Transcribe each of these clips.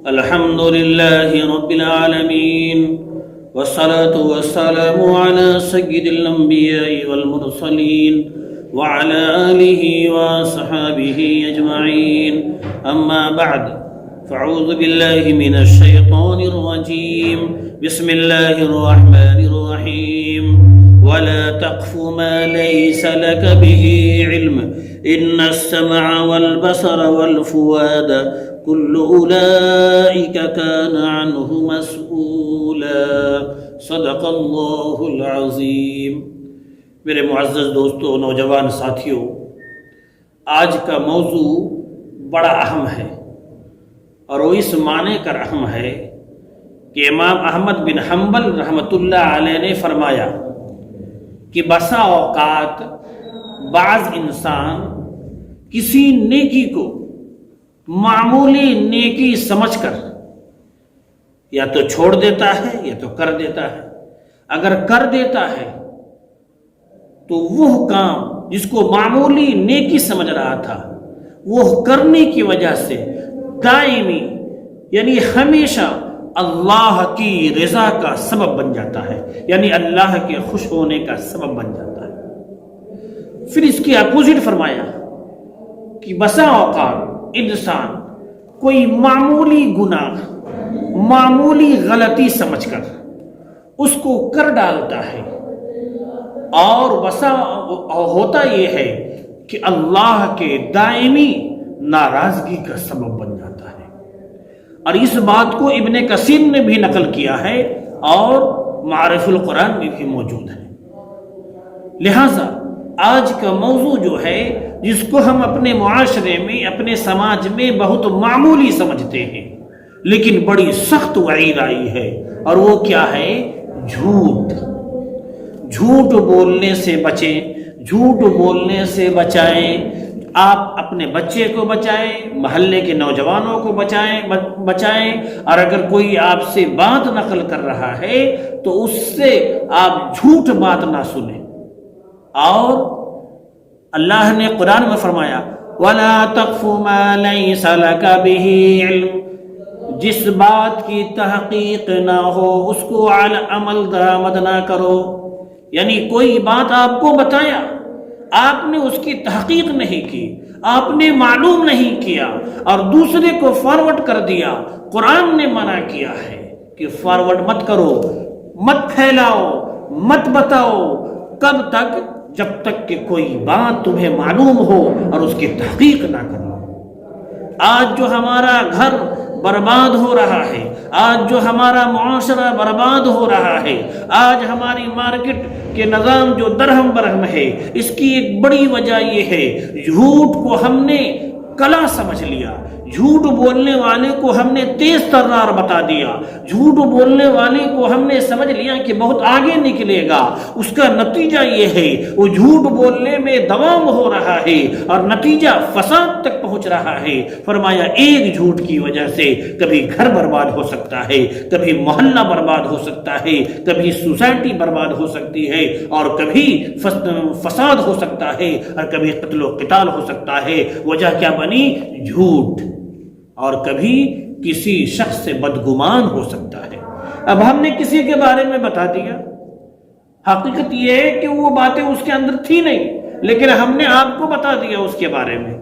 الحمد لله رب العالمين والصلاة والسلام على سيد الأنبياء والمرسلين وعلى آله وصحابه أجمعين أما بعد فأعوذ بالله من الشيطان الرجيم بسم الله الرحمن الرحيم ولا تقف ما ليس لك به علم إن السمع والبصر والفؤاد كل أولئك كان عنه مسؤولا صدق اللہ العظیم۔ میرے معزز دوستوں، نوجوان ساتھیوں، آج کا موضوع بڑا اہم ہے اور وہ اس معنی کا اہم ہے کہ امام احمد بن حنبل رحمۃ اللہ علیہ نے فرمایا کہ بسا اوقات بعض انسان کسی نیکی کو معمولی نیکی سمجھ کر یا تو چھوڑ دیتا ہے یا تو کر دیتا ہے۔ اگر کر دیتا ہے تو وہ کام جس کو معمولی نیکی سمجھ رہا تھا وہ کرنے کی وجہ سے دائمی یعنی ہمیشہ اللہ کی رضا کا سبب بن جاتا ہے، یعنی اللہ کے خوش ہونے کا سبب بن جاتا ہے۔ پھر اس کی اپوزٹ فرمایا کہ بسا اوقات انسان کوئی معمولی گناہ، معمولی غلطی سمجھ کر اس کو کر ڈالتا ہے اور بسا ہوتا یہ ہے کہ اللہ کے دائمی ناراضگی کا سبب بن جاتا ہے۔ اور اس بات کو ابن کثیر نے بھی نقل کیا ہے اور معارف القرآن میں بھی موجود ہے۔ لہذا آج کا موضوع جو ہے جس کو ہم اپنے معاشرے میں، اپنے سماج میں بہت معمولی سمجھتے ہیں، لیکن بڑی سخت وعید آئی ہے، اور وہ کیا ہے؟ جھوٹ۔ جھوٹ بولنے سے بچیں، جھوٹ بولنے سے بچائیں۔ آپ اپنے بچے کو بچائیں، محلے کے نوجوانوں کو بچائیں، اور اگر کوئی آپ سے بات نقل کر رہا ہے تو اس سے آپ جھوٹ بات نہ سنیں۔ اور اللہ نے قرآن میں فرمایا وَلَا تَقْفُ مَا لَيْسَ لَكَ بِهِ عِلْمٍ، جس بات کی تحقیق نہ ہو اس کو عمل درآمد نہ کرو۔ یعنی کوئی بات آپ کو بتایا، آپ نے اس کی تحقیق نہیں کی، آپ نے معلوم نہیں کیا اور دوسرے کو فارورڈ کر دیا۔ قرآن نے منع کیا ہے کہ فارورڈ مت کرو، مت پھیلاؤ، مت بتاؤ۔ کب تک؟ جب تک کہ کوئی بات تمہیں معلوم ہو اور اس کی تحقیق نہ کرو۔ آج جو ہمارا گھر برباد ہو رہا ہے، آج جو ہمارا معاشرہ برباد ہو رہا ہے، آج ہماری مارکیٹ کے نظام جو درہم برہم ہے، اس کی ایک بڑی وجہ یہ ہے جھوٹ کو ہم نے کلا سمجھ لیا، جھوٹ بولنے والے کو ہم نے تیز ترار بتا دیا، جھوٹ بولنے والے کو ہم نے سمجھ لیا کہ بہت آگے نکلے گا۔ اس کا نتیجہ یہ ہے وہ جھوٹ بولنے میں دوام ہو رہا ہے اور نتیجہ فساد تک پہنچ رہا ہے۔ فرمایا ایک جھوٹ کی وجہ سے کبھی گھر برباد ہو سکتا ہے، کبھی محلہ برباد ہو سکتا ہے، کبھی سوسائٹی برباد ہو سکتی ہے، اور کبھی فساد ہو سکتا ہے، اور کبھی قتل و قتال ہو سکتا ہے۔ وجہ کیا بنی؟ جھوٹ۔ اور کبھی کسی شخص سے بدگمان ہو سکتا ہے۔ اب ہم نے کسی کے بارے میں بتا دیا، حقیقت یہ ہے کہ وہ باتیں اس کے اندر تھی نہیں، لیکن ہم نے آپ کو بتا دیا اس کے بارے میں،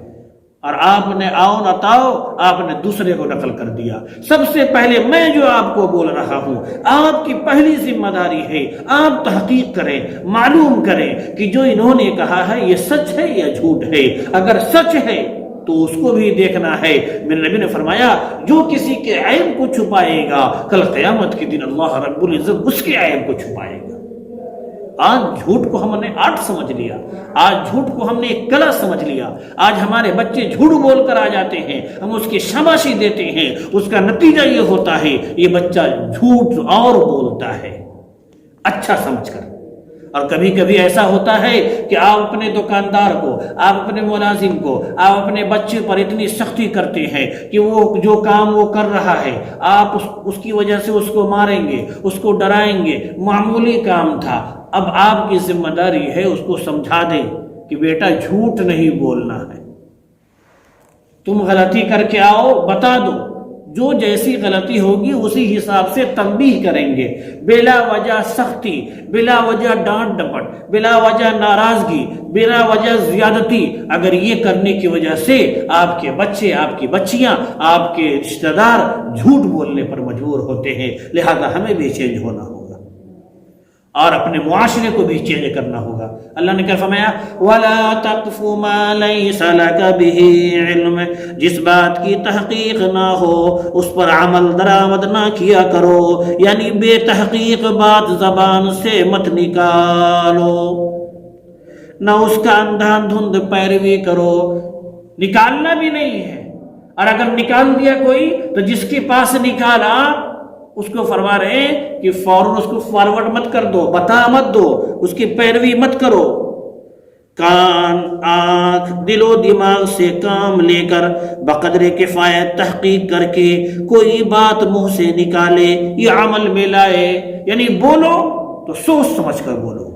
اور آپ نے آؤ نہ تاؤ آپ نے دوسرے کو نقل کر دیا۔ سب سے پہلے میں جو آپ کو بول رہا ہوں، آپ کی پہلی ذمہ داری ہے آپ تحقیق کریں، معلوم کریں کہ جو انہوں نے کہا ہے یہ سچ ہے یا جھوٹ ہے۔ اگر سچ ہے تو اس کو بھی دیکھنا ہے۔ میرے نبی نے فرمایا جو کسی کے عیب کو چھپائے گا کل قیامت کے دن اللہ رب العزت اس کے عیب کو چھپائے گا۔ آج جھوٹ کو ہم نے آرٹ سمجھ لیا، آج جھوٹ کو ہم نے ایک کلا سمجھ لیا۔ آج ہمارے بچے جھوٹ بول کر آ جاتے ہیں، ہم اس کی شاباشی دیتے ہیں، اس کا نتیجہ یہ ہوتا ہے یہ بچہ جھوٹ اور بولتا ہے اچھا سمجھ کر۔ اور کبھی کبھی ایسا ہوتا ہے کہ آپ اپنے دکاندار کو، آپ اپنے ملازم کو، آپ اپنے بچے پر اتنی سختی کرتے ہیں کہ وہ جو کام وہ کر رہا ہے آپ اس کی وجہ سے اس کو ماریں گے، اس کو ڈرائیں گے، معمولی کام تھا۔ اب آپ کی ذمہ داری ہے اس کو سمجھا دیں کہ بیٹا جھوٹ نہیں بولنا ہے، تم غلطی کر کے آؤ بتا دو، جو جیسی غلطی ہوگی اسی حساب سے تنبیہ کریں گے، بلا وجہ سختی، بلا وجہ ڈانٹ ڈپٹ، بلا وجہ ناراضگی، بلا وجہ زیادتی اگر یہ کرنے کی وجہ سے آپ کے بچے، آپ کی بچیاں، آپ کے رشتہ دار جھوٹ بولنے پر مجبور ہوتے ہیں، لہذا ہمیں بھی چینج ہونا ہوگا اور اپنے معاشرے کو بھی چینج کرنا ہوگا۔ اللہ نے کیا فرمایا؟ وَلَا تَقْفُ مَا لَيْسَ لَكَ بِهِ عِلْمٌ، جس بات کی تحقیق نہ ہو اس پر عمل درآمد نہ کیا کرو، یعنی بے تحقیق بات زبان سے مت نکالو، نہ اس کا اندھا دھند پیروی کرو، نکالنا بھی نہیں ہے، اور اگر نکال دیا کوئی تو جس کے پاس نکالا اس کو فرما رہے ہیں کہ فوراً اس کو فارورڈ مت کر دو، بتا مت دو، اس کی پیروی مت کرو۔ کان، آنکھ، دل و دماغ سے کام لے کر بقدر کفایت تحقیق کر کے کوئی بات منہ سے نکالے یا عمل میں لائے، یعنی بولو تو سوچ سمجھ کر بولو۔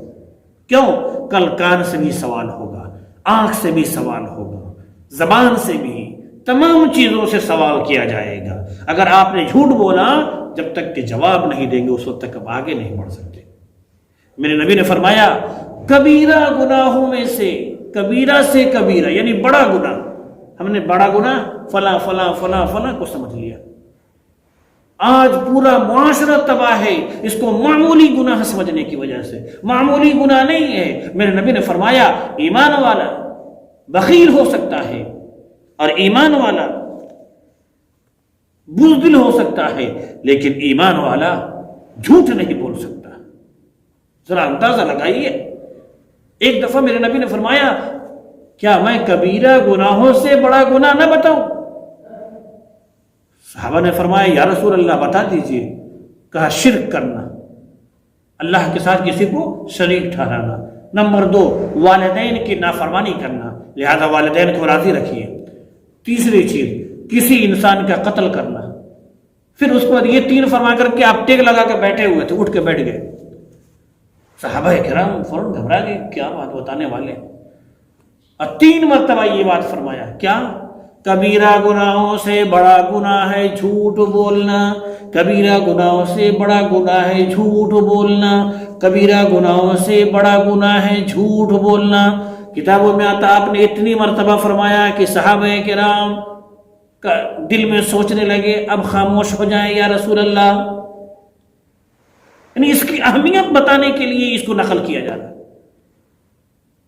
کیوں؟ کل کان سے بھی سوال ہوگا، آنکھ سے بھی سوال ہوگا، زبان سے بھی، تمام چیزوں سے سوال کیا جائے گا۔ اگر آپ نے جھوٹ بولا جب تک کہ جواب نہیں دیں گے اس وقت تک اب آگے نہیں بڑھ سکتے۔ میرے نبی نے فرمایا کبیرہ گناہوں میں سے، کبیرہ سے کبیرہ یعنی بڑا گناہ، ہم نے بڑا گناہ فلاں فلاں فلاں فلاں کو سمجھ لیا، آج پورا معاشرہ تباہ ہے اس کو معمولی گناہ سمجھنے کی وجہ سے۔ معمولی گناہ نہیں ہے، میرے نبی نے فرمایا ایمان والا بخیل ہو سکتا ہے اور ایمان والا بزدل ہو سکتا ہے، لیکن ایمان والا جھوٹ نہیں بول سکتا۔ ذرا اندازہ لگائیے، ایک دفعہ میرے نبی نے فرمایا کیا میں کبیرہ گناہوں سے بڑا گناہ نہ بتاؤں؟ صحابہ نے فرمایا یا رسول اللہ بتا دیجئے۔ کہا شرک کرنا، اللہ کے ساتھ کسی کو شریک ٹھہرانا۔ نمبر 2 والدین کی نافرمانی کرنا، لہذا والدین کو راضی رکھیے۔ تیسری چیز کسی انسان کا قتل کرنا۔ پھر اس کے بعد یہ 3 فرما کر کے آپ ٹیک لگا کے بیٹھے ہوئے تھے، اٹھ کے بیٹھ گئے۔ صحابہ کرام فوراً گھبرا گئے، کیا بات بتانے والے؟ اور 3 مرتبہ یہ بات فرمایا، کیا؟ کبیرہ گناہوں سے بڑا گناہ ہے جھوٹ بولنا، کبیرہ گناہوں سے بڑا گناہ ہے جھوٹ بولنا، کبیرہ گناہوں سے بڑا گناہ ہے جھوٹ بولنا۔ کتابوں میں آتا آپ نے اتنی مرتبہ فرمایا کہ صحابہ کرام کا دل میں سوچنے لگے اب خاموش ہو جائیں یا رسول اللہ، یعنی اس کی اہمیت بتانے کے لیے اس کو نقل کیا جا رہا ہے۔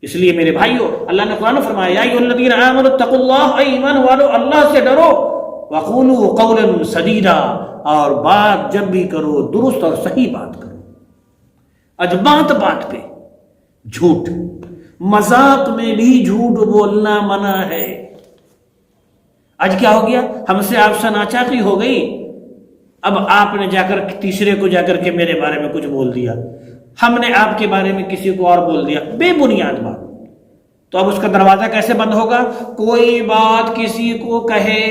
اس لیے میرے بھائیو اللہ نے قرآن فرمایا یا ایھا الذین آمنوا اتقوا اللہ، اے ایمان والو اللہ سے ڈرو، وقولوا قولا سدیدا، اور بات جب بھی کرو درست اور صحیح بات کرو۔ آج بات پہ جھوٹ، مذاق میں بھی جھوٹ بولنا منع ہے۔ آج کیا ہو گیا؟ ہم سے آپ سے ناچاقی ہو گئی، اب آپ نے جا کر تیسرے کو جا کر کے میرے بارے میں کچھ بول دیا، ہم نے آپ کے بارے میں کسی کو اور بول دیا، بے بنیاد بات، تو اب اس کا دروازہ کیسے بند ہوگا؟ کوئی بات کسی کو کہے،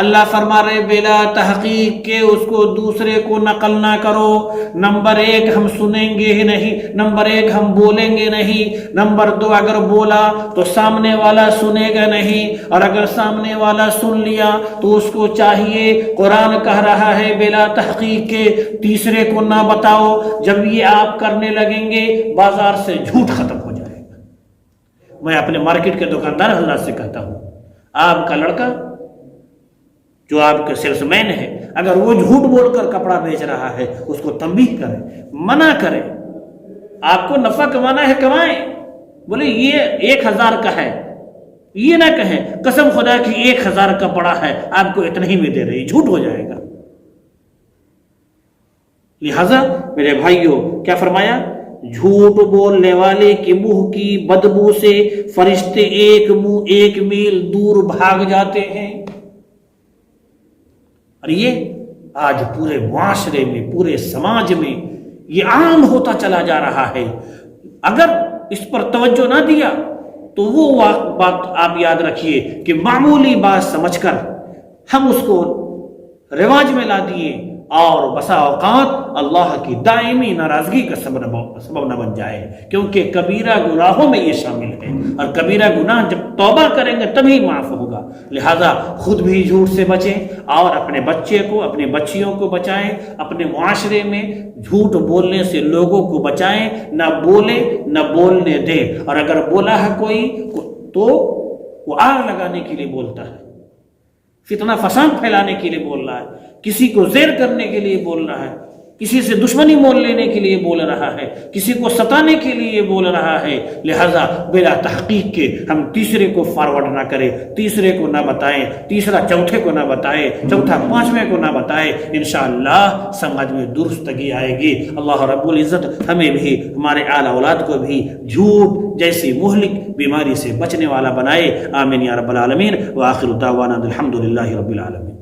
اللہ فرما رہے بلا تحقیق کے اس کو دوسرے کو نقل نہ کرو۔ نمبر 1 ہم سنیں گے ہی نہیں، نمبر 1 ہم بولیں گے نہیں، نمبر 2 اگر بولا تو سامنے والا سنے گا نہیں، اور اگر سامنے والا سن لیا تو اس کو چاہیے، قرآن کہہ رہا ہے بلا تحقیق کے تیسرے کو نہ بتاؤ۔ جب یہ آپ کرنے لگیں گے بازار سے جھوٹ ختم ہو جائے۔ میں اپنے مارکیٹ کے دکاندار حضرات سے کہتا ہوں، آپ کا لڑکا جو آپ کا سیلس مین ہے اگر وہ جھوٹ بول کر کپڑا بیچ رہا ہے اس کو تنبیہ کریں، منع کریں۔ آپ کو نفع کمانا ہے کمائیں، بولے یہ 1000 کا ہے، یہ نہ کہیں قسم خدا کی 1000 کا پڑا ہے آپ کو اتنا ہی میں دے رہی، جھوٹ ہو جائے گا۔ لہذا میرے بھائیوں کیا فرمایا؟ جھوٹ بولنے والے کے منہ کی بدبو سے فرشتے 1 میل دور بھاگ جاتے ہیں۔ اور یہ آج پورے معاشرے میں، پورے سماج میں یہ عام ہوتا چلا جا رہا ہے۔ اگر اس پر توجہ نہ دیا تو وہ بات آپ یاد رکھیے کہ معمولی بات سمجھ کر ہم اس کو رواج میں لا دیے اور بسا اوقات اللہ کی دائمی ناراضگی کا سبب نہ بن جائے، کیونکہ کبیرہ گناہوں میں یہ شامل ہے، اور کبیرہ گناہ جب توبہ کریں گے تبھی معاف ہوگا۔ لہذا خود بھی جھوٹ سے بچیں اور اپنے بچے کو، اپنے بچیوں کو بچائیں، اپنے معاشرے میں جھوٹ بولنے سے لوگوں کو بچائیں، نہ بولیں نہ بولنے دیں، اور اگر بولا ہے کوئی تو وہ آگ لگانے کے لیے بولتا ہے، فتنہ فساد پھیلانے کے لیے بول رہا ہے، کسی کو زیر کرنے کے لیے بول رہا ہے، کسی سے دشمنی مول لینے کے لیے بول رہا ہے، کسی کو ستانے کے لیے بول رہا ہے۔ لہذا بلا تحقیق کے ہم تیسرے کو فارورڈ نہ کریں، تیسرے کو نہ بتائیں، تیسرا چوتھے کو نہ بتائے، چوتھا پانچویں کو نہ بتائے، انشاءاللہ سمجھ میں درستگی آئے گی۔ اللہ رب العزت ہمیں بھی، ہمارے آل اولاد کو بھی جھوٹ جیسی مہلک بیماری سے بچنے والا بنائے۔ آمین یا رب العالمین۔ وآخر دعوانا الحمد للہ رب العالمین۔